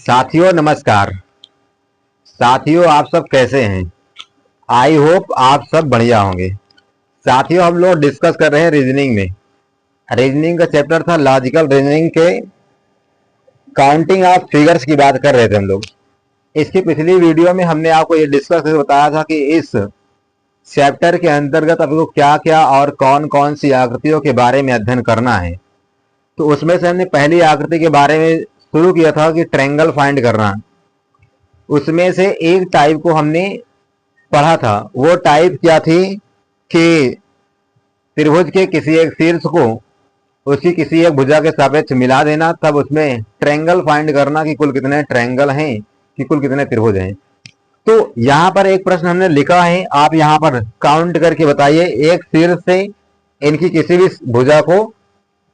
साथियों नमस्कार। साथियों आप सब कैसे हैं? आई होप आप सब बढ़िया होंगे। साथियों हम लोग डिस्कस कर रहे हैं रीजनिंग में। रीजनिंग का चैप्टर था लॉजिकल रीजनिंग के काउंटिंग ऑफ फिगर्स की बात कर रहे थे हम लोग। इसकी पिछली वीडियो में हमने आपको ये डिस्कस करके बताया था कि इस चैप्टर के अंतर्गत आपको क्या क्या और कौन कौन सी आकृतियों के बारे में अध्ययन करना है। तो उसमें से हमने पहली आकृति के बारे में शुरू किया था कि ट्रायंगल फाइंड करना। उसमें से एक टाइप को हमने पढ़ा था। वो टाइप क्या थी कि त्रिभुज के किसी एक शीर्ष को उसकी किसी एक भुजा के सापेक्ष मिला देना, तब उसमें ट्रायंगल फाइंड करना कि कुल कितने ट्रायंगल हैं, कि कुल कितने त्रिभुज हैं। तो यहाँ पर एक प्रश्न हमने लिखा है, आप यहाँ पर काउंट करके बताइए एक शीर्ष से इनकी किसी भी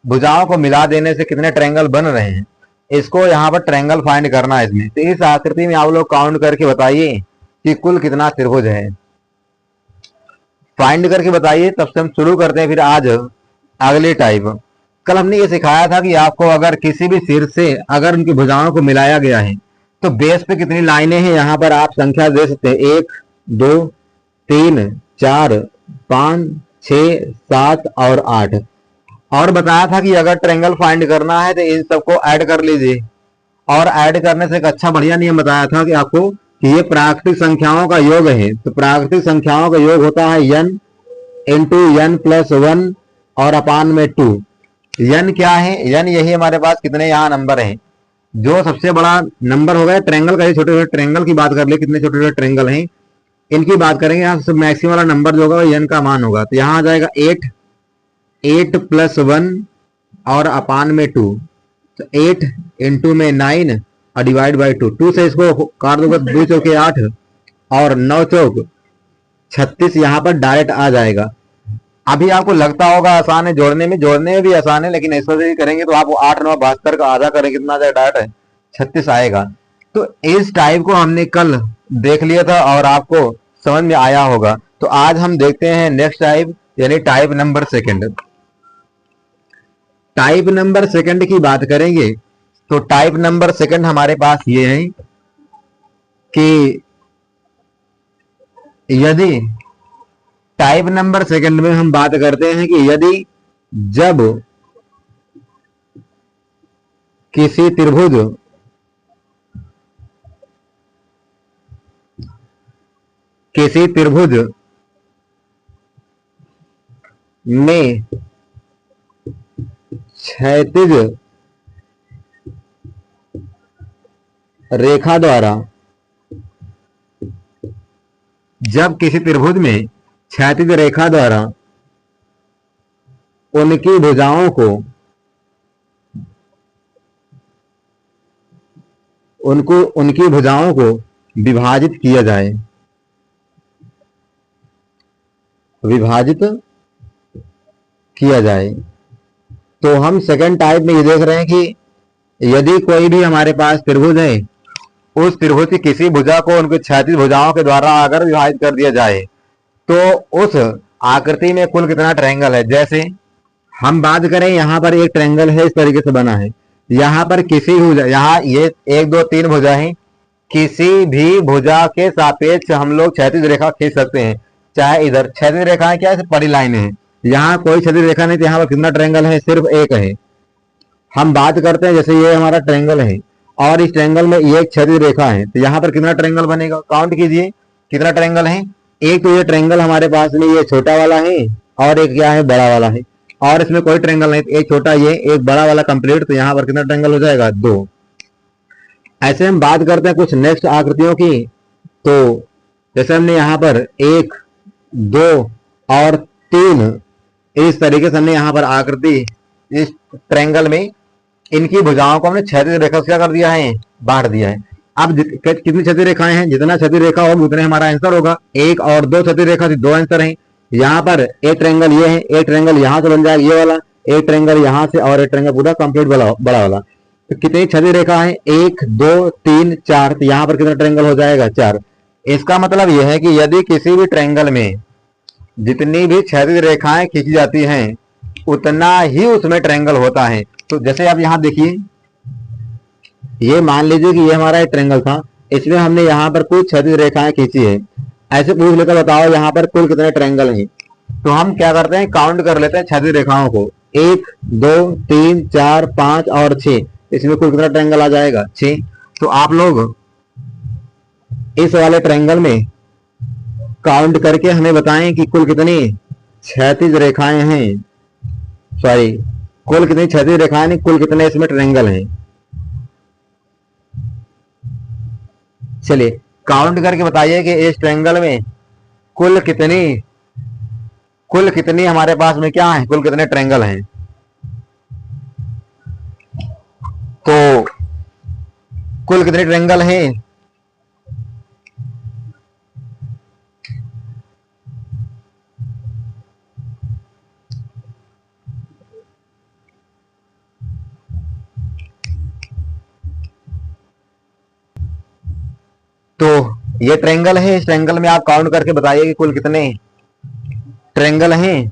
भुजाओं को मिला देने से कितने ट्रायंगल बन रहे हैं। इसको यहाँ पर ट्रायंगल फाइंड करना है इसमें। तो इस आकृति में आप लोग काउंट करके बताइए कि कुल कितना त्रिभुज है। फाइंड करके बताइए। तब से हम शुरू करते हैं फिर आज अगले टाइप। कल हमने ये सिखाया था कि आपको अगर किसी भी शीर्ष से अगर उनकी भुजाओं को मिलाया गया है तो बेस पे कितनी लाइनें हैं यहाँ पर आप संख्या दे सकते हैं। 1 2 3 4 5 6 7 और 8। और बताया था कि अगर ट्रायंगल फाइंड करना है तो इन सबको ऐड कर लीजिए। और ऐड करने से एक अच्छा बढ़िया नियम बताया था कि आपको कि ये प्राकृतिक संख्याओं का योग है। तो प्राकृतिक संख्याओं का योग होता है n इंटू n प्लस 1 और अपान में 2। n क्या है? n यही हमारे पास कितने यहाँ नंबर हैं। जो सबसे बड़ा नंबर होगा ट्रायंगल का, छोटे छोटे ट्रायंगल की बात कर ले, कितने छोटे छोटे ट्रायंगल हैं इनकी बात करेंगे। यहाँ से मैक्सिमम वाला नंबर जो होगा n का मान होगा। तो यहाँ आ जाएगा 8 प्लस 1 और अपान में 2। तो 8 इंटू में 9 और डिवाइड बाई 2। 2 से इसको काट दोगे 2 चौके 8 और 9 चौक 36 यहाँ पर डायरेक्ट आ जाएगा। अभी आपको लगता होगा आसान है जोड़ने में भी आसान है, लेकिन ऐसा भी करेंगे तो आपको 8 9 72 का आधा करें कितना आ जाएगा? डायरेक्ट 36 आएगा। तो इस टाइप को हमने कल देख लिया था और आपको समझ में आया होगा। तो आज हम देखते हैं नेक्स्ट टाइप, यानी type number second. Type number second की बात करेंगे तो टाइप नंबर सेकंड हमारे पास ये है कि यदि टाइप नंबर सेकंड में हम बात करते हैं कि यदि जब किसी त्रिभुज में क्षैतिज रेखा द्वारा उनकी भुजाओं को विभाजित किया जाए तो हम सेकंड टाइप में ये देख रहे हैं कि यदि कोई भी हमारे पास त्रिभुज है, उस त्रिभुज की किसी भुजा को उनकी क्षैतिज भुजाओं के द्वारा अगर विभाजित कर दिया जाए तो उस आकृति में कुल कितना ट्रायंगल है। जैसे हम बात करें यहाँ पर एक ट्रायंगल है, इस तरीके से बना है। यहाँ पर किसी भुजा, यहाँ ये 1 2 3 भुजा है, किसी भी भुजा के सापेक्ष हम लोग क्षैतिज रेखा खींच सकते हैं। चाहे इधर क्षैतिज रेखाएं क्या है, बड़ी लाइन है। यहाँ कोई क्षैतिज रेखा नहीं, तो यहाँ पर कितना ट्रायंगल है? सिर्फ एक है। हम बात करते हैं जैसे ये हमारा ट्रायंगल है और इस ट्रायंगल में ये क्षैतिज रेखा है, तो यहाँ पर कितना ट्रायंगल बनेगा? काउंट कीजिए कितना ट्रायंगल है। एक तो ये ट्रायंगल हमारे पास में ये छोटा वाला है और एक क्या है? बड़ा वाला है। और इसमें कोई ट्रायंगल नहीं, एक छोटा ये एक बड़ा वाला कंप्लीट। तो यहाँ पर कितना ट्रायंगल हो जाएगा? 2। ऐसे हम बात करते हैं कुछ नेक्स्ट आकृतियों की। तो जैसे हमने यहाँ पर 1 2 और 3 इस तरीके से हमने यहाँ पर आकृति इस ट्रायंगल में इनकी भुजाओं को हमने क्षैतिज रेखा से क्या कर दिया है? बांट दिया है। अब कितनी क्षैतिज रेखाएं हैं? जितना क्षैतिज रेखा होगी उतने हमारा आंसर होगा। 1 और 2 क्षैतिज रेखा थी, 2 आंसर हैं। यहाँ पर एक ट्रायंगल ये है, एक ट्रायंगल यहाँ से बन जाएगा ये वाला, एक ट्रायंगल यहाँ से और एक ट्रायंगल पूरा कंप्लीट बड़ा वाला। तो कितनी क्षैतिज रेखा है? 1 2 3 4। तो यहाँ पर कितना ट्रायंगल हो जाएगा? 4। इसका मतलब यह है कि यदि किसी भी ट्रायंगल में जितनी भी क्षैतिज रेखाएं खींची जाती हैं उतना ही उसमें ट्रायंगल होता है। तो जैसे आप यहाँ देखिए ये मान लीजिए कि ये हमारा एक ट्रायंगल था, इसमें हमने यहाँ पर कुछ क्षैतिज रेखाएं खींची है। ऐसे पूछ लेकर बताओ यहाँ पर कुल कितने ट्रायंगल हैं। तो हम क्या करते हैं, काउंट कर लेते हैं क्षैतिज रेखाओं को। 1 2 3 4 5 और 6, इसमें कुल कितना ट्रायंगल आ जाएगा, 6। तो आप लोग इस वाले ट्रायंगल में काउंट करके हमें बताएं कि कुल कितनी क्षैतिज रेखाएं हैं, सॉरी कुल कितनी क्षैतिज रेखाएं नहीं, कुल कितने इसमें ट्रायंगल हैं। चलिए काउंट करके बताइए कि इस ट्रायंगल में कुल कितनी हमारे पास में क्या है, कुल कितने ट्रायंगल हैं। तो कुल कितने ट्रायंगल हैं, तो ये ट्रायंगल है, इस ट्रायंगल में आप काउंट करके बताइए कि कुल कितने ट्रायंगल हैं।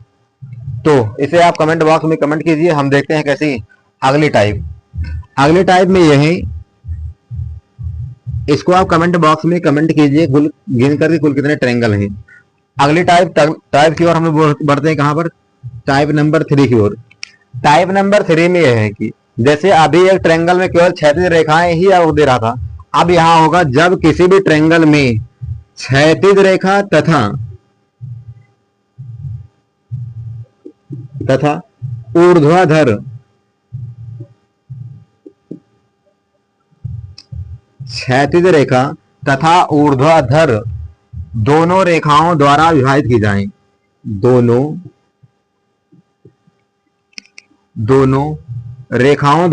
तो इसे आप कमेंट बॉक्स में कमेंट कीजिए। हम देखते हैं कैसी अगली टाइप में ये है, इसको आप कमेंट बॉक्स में कमेंट कीजिए कुल गिन करके कुल कितने ट्रायंगल हैं। अगली टाइप की ओर हम लोग बढ़ते हैं, कहां पर, टाइप नंबर 3 की ओर। टाइप नंबर 3 में यह है कि जैसे अभी एक ट्रायंगल में केवल क्षैतिज रेखाएं ही आपको दे रहा था, अब यहां होगा जब किसी भी ट्रायंगल में क्षैतिज रेखा तथा ऊर्ध्वाधर क्षैतिज रेखा तथा ऊर्ध्वाधर दोनों रेखाओं द्वारा विभाजित की जाए। दोनों रेखाओं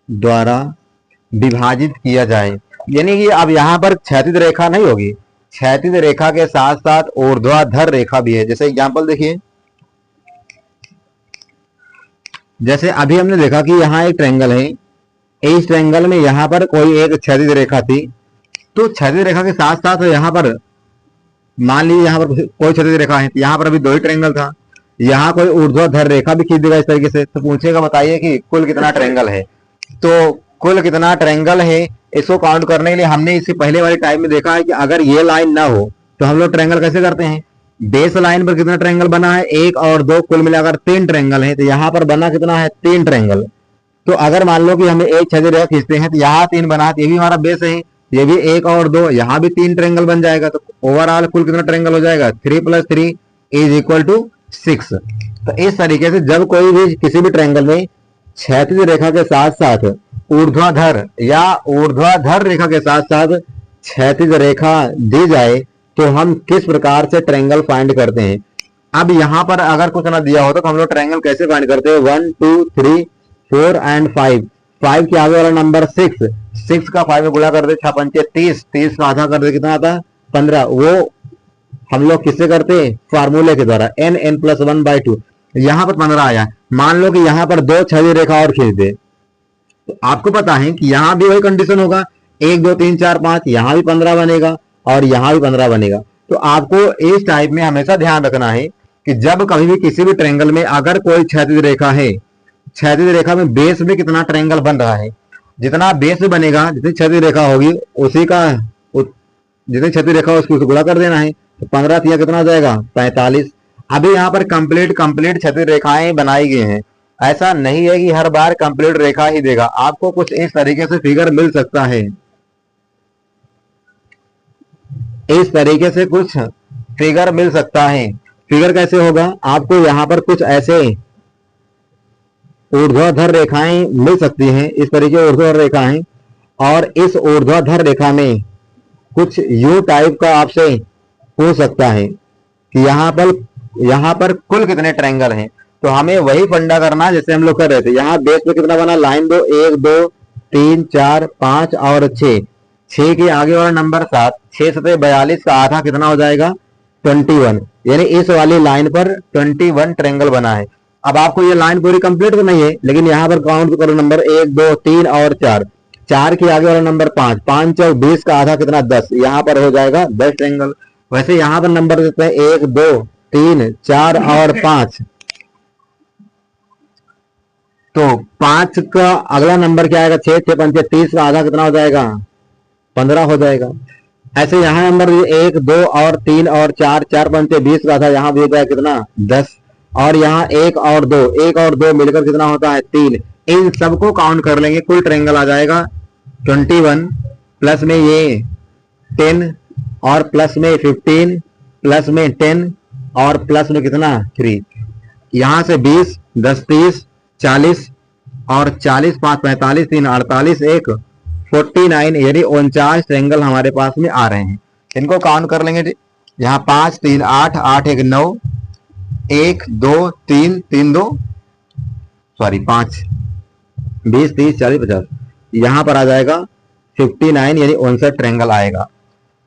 द्वारा विभाजित किया जाए। यानी कि अब यहां पर क्षैतिज रेखा नहीं होगी, क्षैतिज रेखा के साथ साथ ऊर्ध्वाधर रेखा भी है। जैसे एग्जांपल देखिए, जैसे अभी हमने देखा कि यहाँ एक ट्रायंगल है, इस ट्रायंगल में यहाँ पर कोई एक क्षैतिज रेखा थी, तो क्षैतिज रेखा के साथ साथ यहाँ पर मान लीजिए यहाँ पर कोई क्षैतिज रेखा है, यहाँ पर अभी 2 ही ट्रायंगल था, यहाँ कोई ऊर्ध्वाधर रेखा भी खींच देगा इस तरीके से, तो पूछेगा बताइए कि कुल कितना ट्रायंगल है। तो कुल कितना ट्रायंगल है इसको काउंट करने के लिए हमने इससे पहले वाली टाइप में देखा है कि अगर ये लाइन ना हो तो हम लोग ट्रायंगल कैसे करते हैं। बेस लाइन पर कितना ट्रायंगल बना है, 1 और 2 कुल मिलाकर 3 ट्रायंगल है। तो यहाँ पर बना कितना है, 3 ट्रायंगल। तो अगर मान लो कि हमें एक क्षैतिज रेखा खींचते हैं तो यहाँ 3 बना है, ये भी हमारा बेस है, ये भी 1 और 2, यहाँ भी 3 ट्रायंगल बन जाएगा। तो ओवरऑल कुल कितना ट्रायंगल हो जाएगा, 3 + 3 = 6। तो इस तरीके से जब कोई भी किसी भी ट्रायंगल में क्षैतिज रेखा के साथ साथ ऊर्ध्वाधर रेखा के साथ साथ क्षैतिज रेखा दी जाए तो हम किस प्रकार से ट्रायंगल फाइंड करते हैं। अब यहाँ पर अगर कुछ ना दिया होता तो हम लोग ट्रायंगल कैसे फाइंड करते हैं, 1 2 3 4 एंड 5 के आगे वाला नंबर 6 का 5 में गुणा कर दे 6 पंचे 30 का आधा कर दे कितना आता है, 15। वो हम लोग किससे करते हैं, फार्मूले के द्वारा, n + 1/2। यहाँ पर 15 आया। मान लो कि यहाँ पर 2 क्षैतिज रेखा और खींच दे, तो आपको पता है कि यहाँ भी वही कंडीशन होगा, 1 2 3 4 5, यहाँ भी 15 बनेगा और यहाँ भी 15 बनेगा। तो आपको इस टाइप में हमेशा ध्यान रखना है कि जब कभी भी किसी भी ट्रायंगल में अगर कोई क्षैतिज रेखा है, क्षैतिज रेखा में बेस में कितना ट्रायंगल बन रहा है, जितना बेस बनेगा, जितनी क्षैतिज रेखा होगी उसी का, जितनी क्षैतिज रेखा उसको गुणा कर देना है। तो 15 तिया कितना हो जाएगा, 45। अभी यहाँ पर कंप्लीट क्षैतिज रेखाएं बनाई गई हैं। ऐसा नहीं है कि हर बार कंप्लीट रेखा ही देगा, आपको कुछ इस तरीके से फिगर मिल सकता है, इस तरीके से कुछ फिगर मिल सकता है। फिगर कैसे होगा, आपको यहाँ पर कुछ ऐसे ऊर्ध्वाधर रेखाएं मिल सकती हैं, इस तरीके ऊर्ध्वाधर रेखाएं, और इस ऊर्ध्वाधर रेखा में कुछ यू टाइप का आपसे पूछ सकता है कि यहाँ पर कुल कितने ट्रायंगल हैं। तो हमें वही फंडा करना जैसे हम लोग कर रहे थे। यहाँ बेस पे कितना बना, लाइन 2 1 2 3 4 5 और 6 के आगे वाला नंबर 7, 6 7 42 का आधा कितना हो जाएगा, 21। यानी इस वाली लाइन पर 21 ट्रायंगल बना है। अब आपको ये लाइन पूरी कंप्लीट तो नहीं है, लेकिन यहाँ पर काउंट करो, नंबर 1 2 3 और 4 के आगे वाला नंबर 5 5 और 20 का आधा कितना, 10। यहाँ पर हो जाएगा 10 ट्रायंगल। वैसे यहाँ पर नंबर देते हैं 1 2 3 4 और 5, तो 5 का अगला नंबर क्या आएगा? 6 6 5 30 का आधा कितना हो जाएगा? 15 हो जाएगा। ऐसे यहाँ नंबर 1 2 और 3 और 4 4 5 20 का था, यहाँ भी हो जाएगा कितना? 10। और यहाँ 1 और 2 मिलकर कितना होता है? 3। इन सबको काउंट कर लेंगे, कुल ट्रायंगल आ जाएगा 21 प्लस में ये 10 और प्लस में 15 प्लस में 10 और प्लस में कितना? 3। यहां से 20 10 30 40 और 40 5 45 3 48 1 49, यानी 49 ट्रायंगल हमारे पास में आ रहे हैं। इनको काउंट कर लेंगे। यहाँ 5 3 8 8 1 9 1 2 3 3 2 सॉरी 5 20 30 40 50, यहां पर आ जाएगा 59, यानी 59 ट्रायंगल आएगा।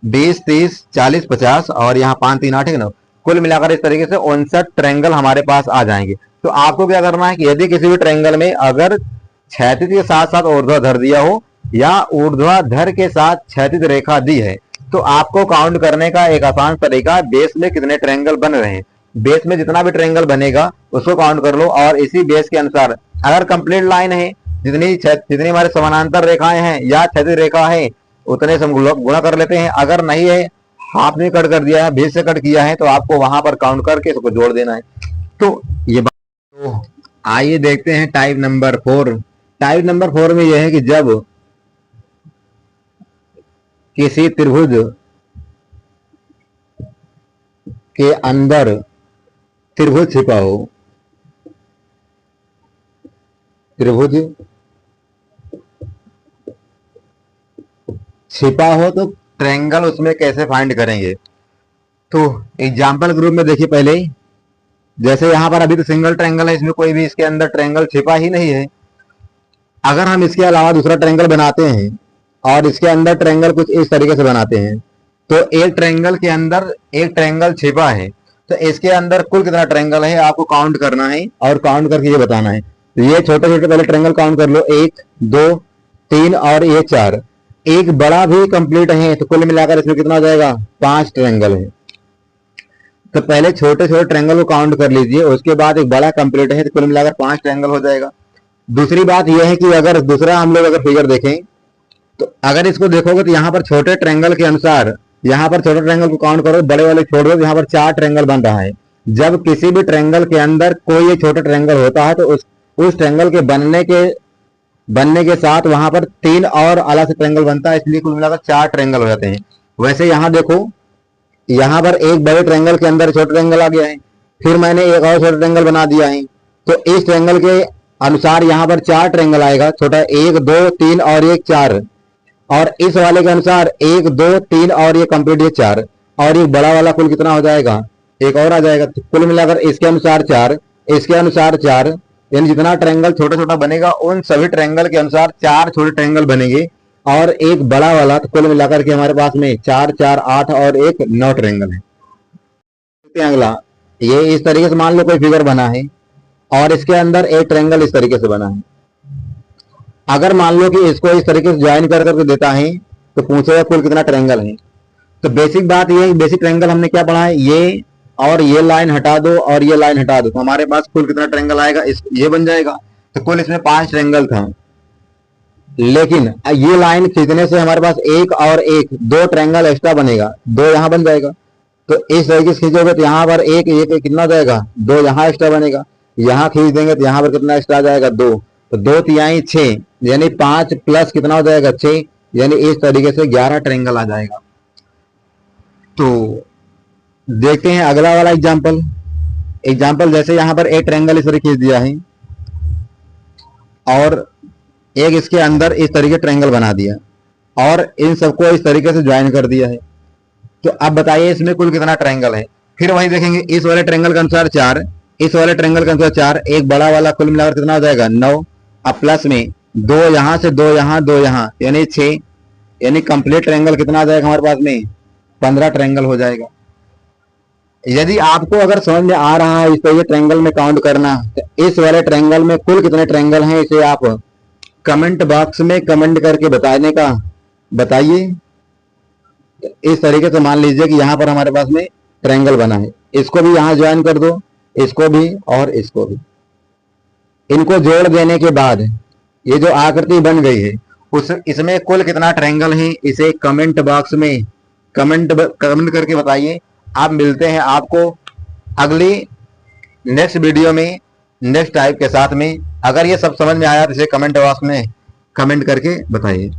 20 30 40 50 और यहाँ 5 3 8 1 9, कुल मिलाकर इस तरीके से 59 ट्रायंगल हमारे पास आ जाएंगे। तो आपको क्या करना है कि यदि किसी भी ट्रायंगल में अगर क्षैतिज के साथ साथ ऊर्ध्वाधर दिया हो या ऊर्ध्वाधर के साथ क्षैतिज रेखा दी है, तो आपको काउंट करने का एक आसान तरीका, बेस में कितने ट्रायंगल बन रहे हैं, बेस में जितना भी ट्रायंगल बनेगा उसको काउंट कर लो और इसी बेस के अनुसार अगर कंप्लीट लाइन है, जितनी हमारे समानांतर रेखाएं हैं या क्षैतिज रेखा है, उतने से हम गुणा कर लेते हैं। अगर नहीं है, हाफ में कट कर दिया है, बेस से कट किया है, तो आपको वहां पर काउंट करके इसको जोड़ देना है। तो ये तो आइए देखते हैं टाइप नंबर 4। टाइप नंबर 4 में यह है कि जब किसी त्रिभुज के अंदर त्रिभुज छिपा हो, त्रिभुज छिपा हो तो ट्रायंगल उसमें कैसे फाइंड करेंगे? तो एग्जांपल ग्रुप में देखिए पहले, जैसे यहां पर अभी तो सिंगल ट्रायंगल है, इसमें कोई भी इसके अंदर ट्रायंगल छिपा ही नहीं है। अगर हम इसके अलावा दूसरा ट्रायंगल बनाते हैं और इसके अंदर ट्रायंगल कुछ इस तरीके से बनाते हैं, तो एक ट्रायंगल के अंदर एक ट्रायंगल छिपा है, तो इसके अंदर कुल कितना ट्रायंगल है आपको काउंट करना है और काउंट करके ये बताना है। ये छोटे छोटे पहले ट्रायंगल काउंट कर लो, 1 2 3 और ये 4। एक बड़ा भी कंप्लीट है, तो कुल मिलाकर इसमें कितना हो जाएगा? 5 ट्रायंगल है। तो पहले छोटे छोटे ट्रायंगल को काउंट कर लीजिए, उसके बाद एक बड़ा कंप्लीट है, तो कुल मिलाकर 5 ट्रायंगल हो जाएगा। दूसरी बात यह है कि अगर दूसरा हम लोग अगर फिगर देखें, तो अगर इसको देखोगे तो यहाँ पर छोटे ट्रायंगल के अनुसार, यहाँ पर छोटे ट्रायंगल को काउंट करो, बड़े वाले छोड़ दो, यहाँ पर 4 ट्रायंगल बन रहा है। जब किसी भी ट्रायंगल के अंदर कोई एक छोटा ट्रायंगल होता है, तो उस ट्रायंगल के बनने के साथ वहां पर 3 और अलग से ट्रायंगल बनता है, इसलिए कुल मिलाकर 4 ट्रायंगल हो जाते हैं। वैसे यहाँ देखो, यहाँ पर एक बड़े ट्रायंगल के अंदर छोटा ट्रायंगल आ गया है, फिर मैंने एक और छोटा ट्रायंगल बना दिया है, तो इस ट्रायंगल के अनुसार यहाँ पर 4 ट्रायंगल आएगा, छोटा 1 2 3 और 1 4, और इस वाले के अनुसार 1 2 3 और ये कंप्लीट ये 4, और ये बड़ा वाला कुल कितना हो जाएगा? एक और आ जाएगा। तो कुल मिलाकर इसके अनुसार 4, इसके अनुसार 4, यानी जितना ट्रायंगल छोटा छोटा बनेगा उन सभी ट्रायंगल के अनुसार 4 छोटे ट्रायंगल बनेंगे और एक बड़ा वाला, तो कुल मिलाकर के हमारे पास में 4 4 8 और 1 9 ट्रायंगल है। अगला, ये इस तरीके से मान लो कोई फिगर बना है और इसके अंदर एक ट्रायंगल इस तरीके से बना है। अगर मान लो कि इसको इस तरीके से ज्वाइन कर करके देता है, तो पूछेगा कुल कितना ट्रायंगल है। तो बेसिक बात ये है, बेसिक ट्रायंगल हमने क्या पढ़ा है, ये और ये लाइन हटा दो और ये लाइन हटा दो, तो हमारे पास कुल कितना ट्रायंगल आएगा? ये बन जाएगा। तो कुल इसमें 5 ट्रायंगल था, लेकिन ये लाइन खींचने से हमारे पास 1 और 1 2 ट्रायंगल एक्स्ट्रा बनेगा, 2 यहां बन जाएगा। तो इस तरीके से खींचोगे तो यहाँ पर 1 1 कितना जाएगा? 2 यहाँ एक्स्ट्रा बनेगा। यहाँ खींच देंगे तो यहाँ पर कितना एक्स्ट्रा जाएगा? 2। तो 2 तिहाई 6, यानी 5 प्लस कितना हो जाएगा? 6, यानी इस तरीके से 11 ट्रायंगल आ जाएगा। तो देखते हैं अगला वाला एग्जाम्पल जैसे यहाँ पर एक ट्रायंगल इस तरीके खींच दिया है और एक इसके अंदर इस तरीके ट्रायंगल बना दिया और इन सबको इस तरीके से ज्वाइन कर दिया है। तो अब बताइए इसमें कुल कितना ट्रायंगल है? फिर वही देखेंगे, इस वाले ट्रायंगल के अनुसार 4, इस वाले ट्रायंगल के अनुसार 4, एक बड़ा वाला, कुल मिलाकर कितना हो जाएगा? 9। अब प्लस में 2 यहां से 2 यहां 2 यहां, यानी 6, यानी कंप्लीट ट्रायंगल कितना आ जाएगा हमारे पास में? 15 ट्रायंगल हो जाएगा। यदि आपको अगर समझ में आ रहा है इस तरीके ट्रायंगल में काउंट करना, तो इस वाले ट्रायंगल में कुल कितने ट्रायंगल हैं, इसे आप कमेंट बॉक्स में कमेंट करके बताने का बताइए। इस तरीके से मान लीजिए कि यहाँ पर हमारे पास में ट्रायंगल बना है, इसको भी यहां ज्वाइन कर दो, इसको भी और इसको भी। इनको जोड़ देने के बाद ये जो आकृति बन गई है उस इसमें कुल कितना ट्रायंगल है, इसे कमेंट बॉक्स में कमेंट करके बताइए। आप मिलते हैं आपको अगली नेक्स्ट वीडियो में नेक्स्ट टाइप के साथ में। अगर ये सब समझ में आया तो इसे कमेंट बॉक्स में कमेंट करके बताइए।